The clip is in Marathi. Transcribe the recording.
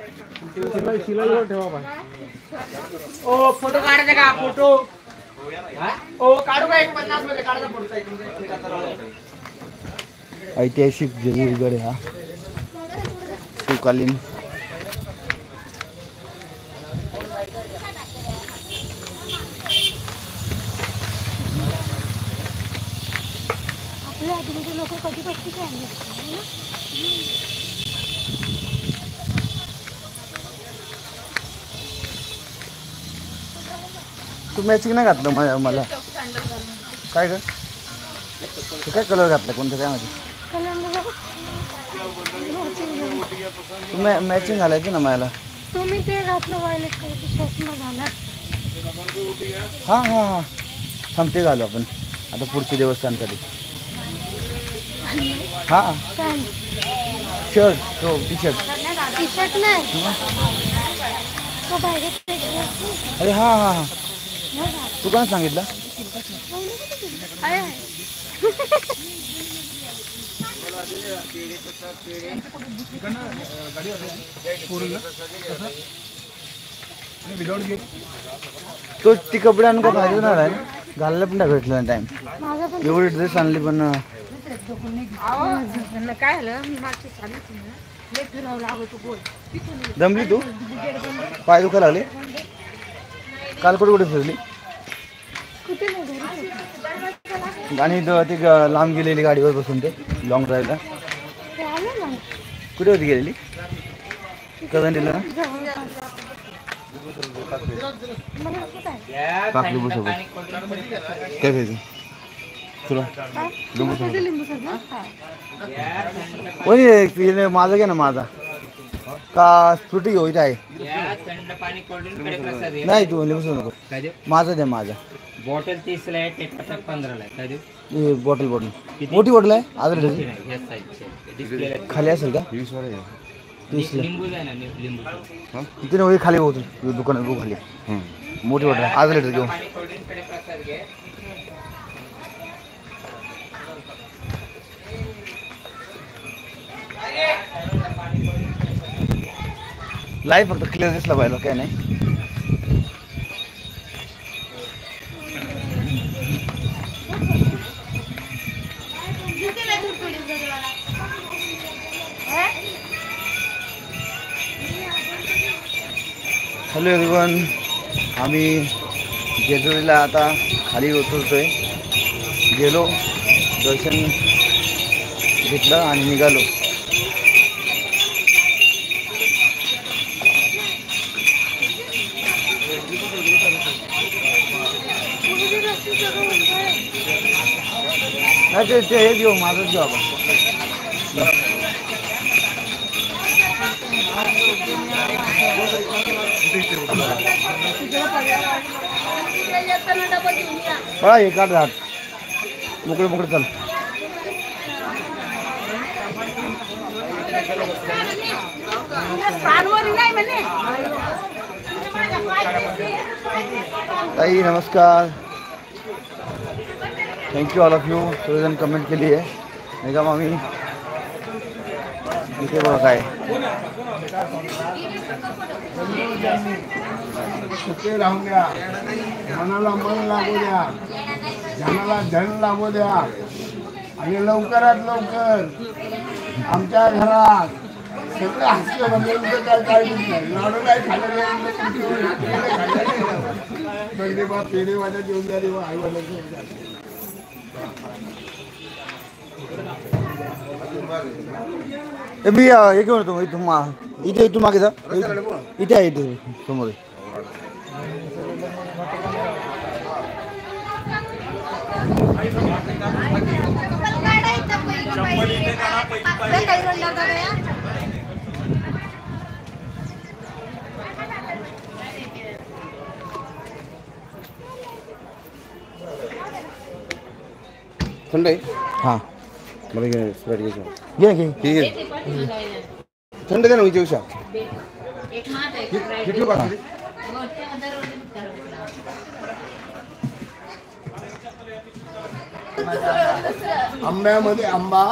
शिलाईवर ठेवा बाय. ओ फोटो काढायचा का फोटो? ओ काढू का 150 मध्ये काढायचा फोटो. ऐतिहासिक जगीरगड हा शिवकालीन आपल्या आधीचे लोक कधी बघते काय तू मॅचिंग नाही घातलं मला काय ग काय कलर घातला कोणतं काय माहिती तू मॅचिंग घालायची ना मला तुम्ही ते घातलं वायलेट कलरची चष्मा घाला हां हां हां थांबते घालू आपण आता पुढचे देवस्थानसाठी हां शर्ट तो टी शर्ट नाही अरे हां हां हां तू कोण सांगितलं तो ती कपडे आणून का फायदा होणार आहे घालायला पण भेटलं ना टाइम एवढी ड्रेस आणली पण काय झालं जमली तू पाय दुखायला लागले काल कुठे फिरली आणि ती लांब गेलेली गाडीवर बसून ते लॉंग ड्राईव्हला कुठे होती गेलेली कदंडीला ना काकली बसोबत काय खायचं तुला लिंबू माझा घे ना माझा का फ्रुटी घेऊ इथे आहे नाही तू लिंबू नको माझा दे माझा बॉटल 30 ला आहे 15 ला आहे बॉटल मोठी बॉटल आहे आज खाली असेल का 20 ला तिथे खाली होतो दुकानात बघू खाली मोठी बॉटल आज लिटर घेऊ लाईव्ह फक्त क्लिअर दिसला पाहिजे काय नाही हॅलो एव्हरीवन आम्ही जेजुरीला आता खाली उतरतोय गेलो दर्शन घेतलं आणि निघालो नाही ते हे घेऊ माझंच घेऊ आपण हा हे काढ राहत मोकळे मोकळे चाल ताई नमस्कार thank you all of you सगळेजण कमेंट केली आहे नाही का मामी इथे बघा काय सुखे राहून द्या मनाला मन लागू द्या जनाला धन लागू द्या आणि लवकरात लवकर आमच्या घरात सगळं हास्य बनवलं काय काळजीच नाही लाडू काय खाल्लं बंदे बा पेढे वाजा घेऊन द्या रे आई वडिलांना मी हे घेऊन येतो इथे इथून मागे जा इथे आहे इथे समोर थंड आहे हां मला घे स्प्राईट घ्यायचं घे घे ठीक आहे थंड दे ना म्हणजे उषा किती का आंब्यामध्ये आंबा